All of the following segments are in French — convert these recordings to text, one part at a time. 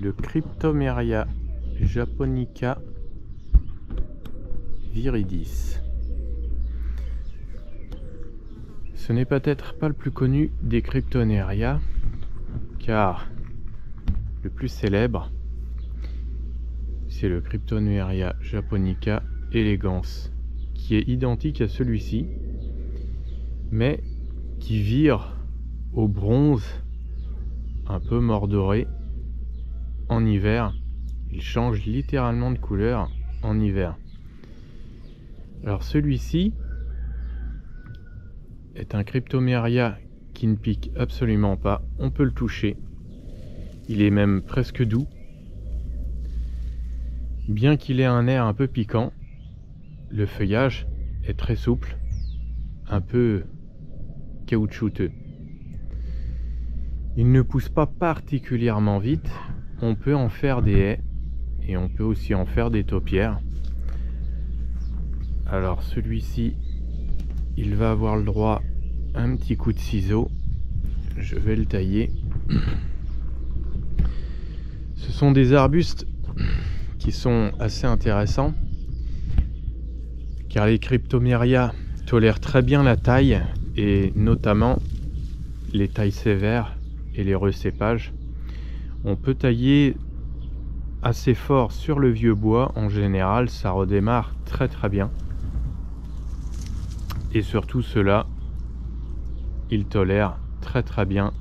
le Cryptomeria japonica viridis. Ce n'est peut-être pas le plus connu des Cryptomeria, car le plus célèbre, c'est le Cryptomeria japonica elegans, qui est identique à celui-ci, mais qui vire au bronze un peu mordoré en hiver. Il change littéralement de couleur en hiver. Alors celui-ci est un Cryptomeria qui ne pique absolument pas, on peut le toucher, il est même presque doux, bien qu'il ait un air un peu piquant. Le feuillage est très souple, un peu caoutchouteux. Il ne pousse pas particulièrement vite, on peut en faire des haies et on peut aussi en faire des taupières. Alors celui-ci, il va avoir le droit à un petit coup de ciseau. Je vais le tailler. Ce sont des arbustes qui sont assez intéressants, car les Cryptomeria tolèrent très bien la taille, et notamment les tailles sévères et les recépages. On peut tailler assez fort sur le vieux bois, en général ça redémarre très très bien. Et surtout ceux-là, ils tolèrent très très bien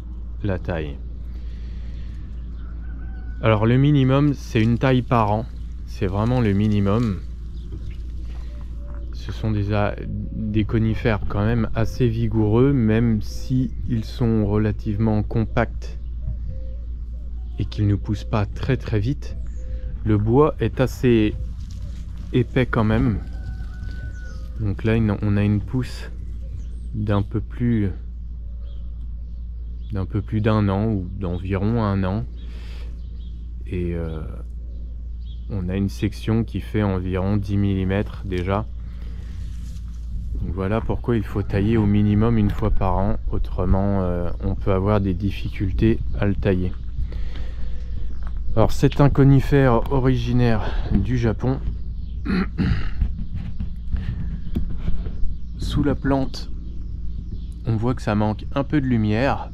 la taille. Alors le minimum, c'est une taille par an, c'est vraiment le minimum. Ce sont des conifères quand même assez vigoureux, même si ils sont relativement compacts et qu'ils ne poussent pas très très vite. Le bois est assez épais quand même. Donc là on a une pousse d'un peu plus d'un an, ou d'environ un an, et on a une section qui fait environ 10 mm déjà. Donc voilà pourquoi il faut tailler au minimum une fois par an, autrement on peut avoir des difficultés à le tailler. Alors c'est un conifère originaire du Japon. Sous la plante, on voit que ça manque un peu de lumière.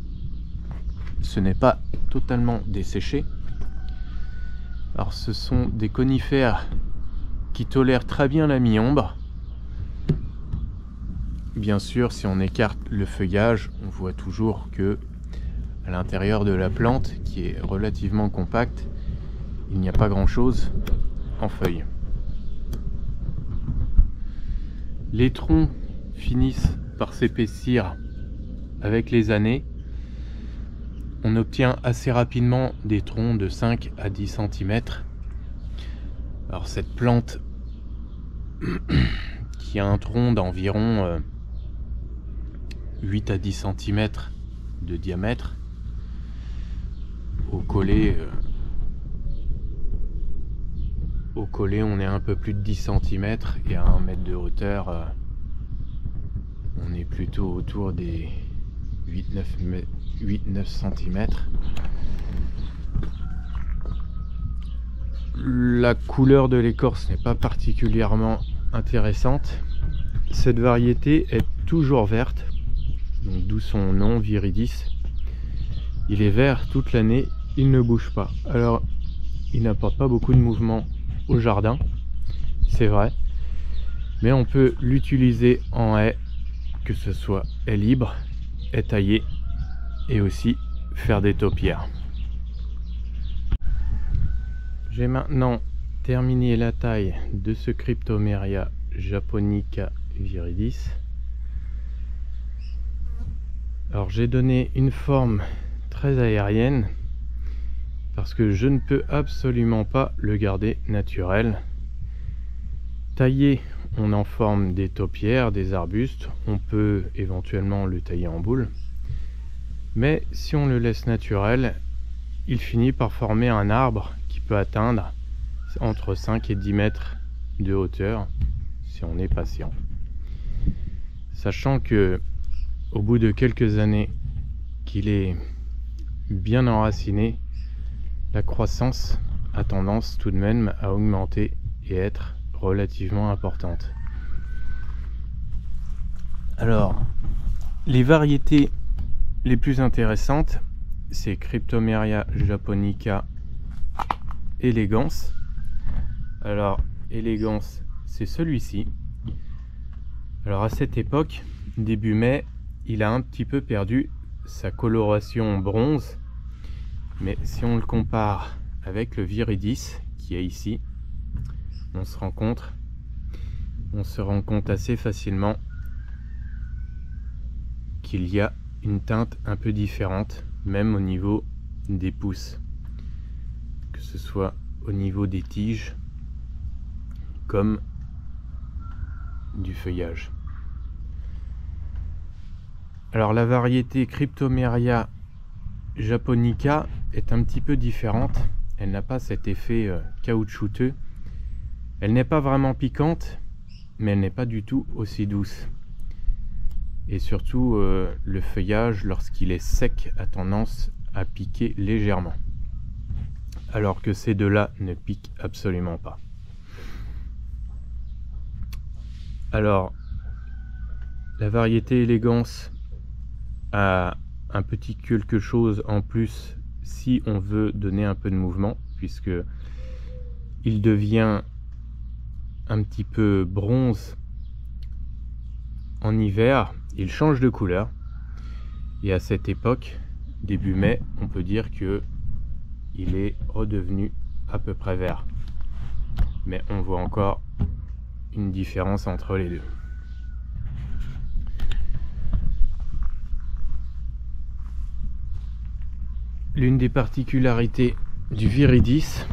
Ce n'est pas totalement desséché. Alors ce sont des conifères qui tolèrent très bien la mi-ombre. Bien sûr, si on écarte le feuillage, on voit toujours que à l'intérieur de la plante, qui est relativement compacte, il n'y a pas grand chose en feuilles. Les troncs finissent par s'épaissir avec les années. On obtient assez rapidement des troncs de 5 à 10 cm. Alors cette plante qui a un tronc d'environ 8 à 10 cm de diamètre, au collet on est un peu plus de 10 cm, et à 1 mètre de hauteur on est plutôt autour des 8-9 cm. La couleur de l'écorce n'est pas particulièrement intéressante. Cette variété est toujours verte, d'où son nom viridis. Il est vert toute l'année, il ne bouge pas. Alors il n'apporte pas beaucoup de mouvement au jardin, c'est vrai, mais on peut l'utiliser en haie, que ce soit haie libre, haie taillée, et aussi faire des taupières. J'ai maintenant terminé la taille de ce Cryptomeria japonica viridis. Alors j'ai donné une forme très aérienne parce que je ne peux absolument pas le garder naturel. Taillé, on en forme des taupières, des arbustes, on peut éventuellement le tailler en boule, mais si on le laisse naturel, il finit par former un arbre qui peut atteindre entre 5 et 10 mètres de hauteur si on est patient. Sachant que au bout de quelques années qu'il est bien enraciné, la croissance a tendance tout de même à augmenter et être relativement importante. Alors, les variétés les plus intéressantes, c'est Cryptomeria japonica elegans. Alors, elegans, c'est celui-ci. Alors à cette époque, début mai, il a un petit peu perdu sa coloration bronze, mais si on le compare avec le viridis qui est ici, on se rend compte assez facilement qu'il y a une teinte un peu différente, même au niveau des pousses, que ce soit au niveau des tiges comme du feuillage. Alors la variété Cryptomeria japonica est un petit peu différente, elle n'a pas cet effet caoutchouteux, elle n'est pas vraiment piquante, mais elle n'est pas du tout aussi douce. Et surtout, le feuillage, lorsqu'il est sec, a tendance à piquer légèrement. Alors que ces deux-là ne piquent absolument pas. Alors, la variété Elegance a un petit quelque chose en plus si on veut donner un peu de mouvement, puisque il devient un petit peu bronze en hiver, il change de couleur, et à cette époque, début mai, on peut dire que il est redevenu à peu près vert, mais on voit encore une différence entre les deux. L'une des particularités du viridis,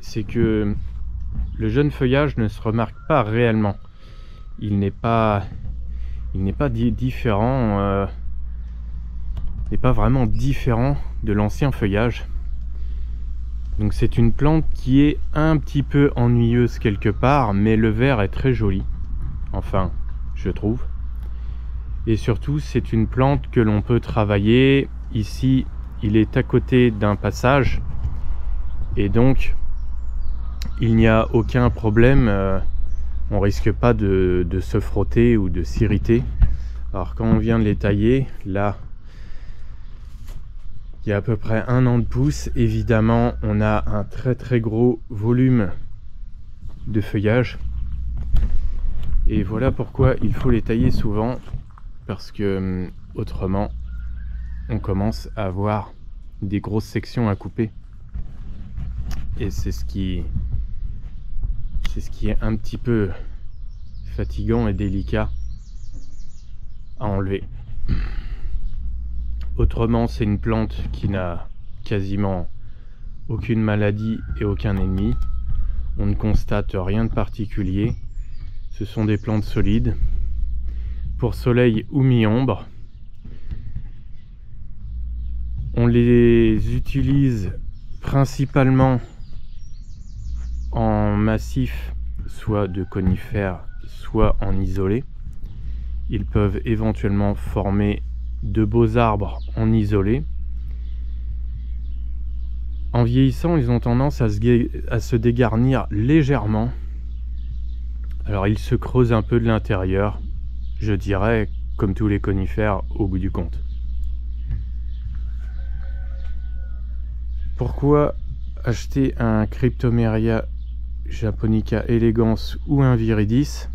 c'est que le jeune feuillage ne se remarque pas réellement. Il n'est pas différent, n'est pas vraiment différent de l'ancien feuillage. Donc c'est une plante qui est un petit peu ennuyeuse quelque part, mais le vert est très joli. Enfin, je trouve. Et surtout, c'est une plante que l'on peut travailler. Ici, il est à côté d'un passage. Et donc, il n'y a aucun problème. On risque pas de se frotter ou de s'irriter. Alors quand on vient de les tailler, là, il y a à peu près 1 an de pousse. Évidemment, on a un très gros volume de feuillage. Et voilà pourquoi il faut les tailler souvent, parce que autrement, on commence à avoir des grosses sections à couper. Et c'est ce qui est un petit peu fatigant et délicat à enlever. Autrement, c'est une plante qui n'a quasiment aucune maladie et aucun ennemi. On ne constate rien de particulier. Ce sont des plantes solides, pour soleil ou mi-ombre. On les utilise principalement en massif, soit de conifères, soit en isolé. Ils peuvent éventuellement former de beaux arbres en isolé. En vieillissant, ils ont tendance à se dégarnir légèrement. Alors ils se creusent un peu de l'intérieur, je dirais, comme tous les conifères au bout du compte. Pourquoi acheter un Cryptomeria japonica elegans ou un viridis?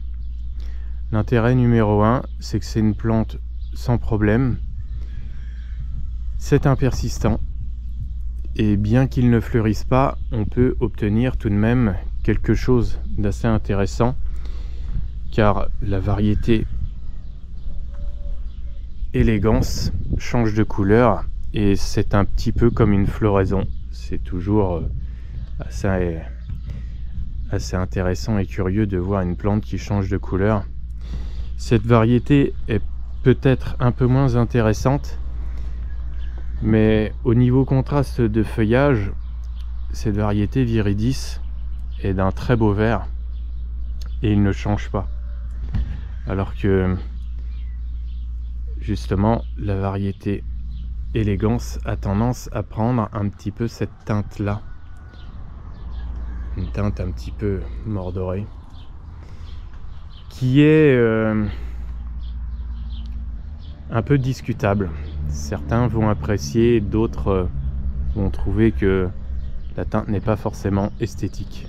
L'intérêt numéro 1, c'est que c'est une plante sans problème. C'est un persistant. Et bien qu'il ne fleurisse pas, on peut obtenir tout de même quelque chose d'assez intéressant, car la variété Elegance change de couleur et c'est un petit peu comme une floraison. C'est toujours assez intéressant et curieux de voir une plante qui change de couleur. Cette variété est peut-être un peu moins intéressante, mais au niveau contraste de feuillage, cette variété viridis est d'un très beau vert et il ne change pas. Alors que justement la variété Élégance a tendance à prendre un petit peu cette teinte-là. Une teinte un petit peu mordorée. Qui est un peu discutable. Certains vont apprécier, d'autres vont trouver que la teinte n'est pas forcément esthétique.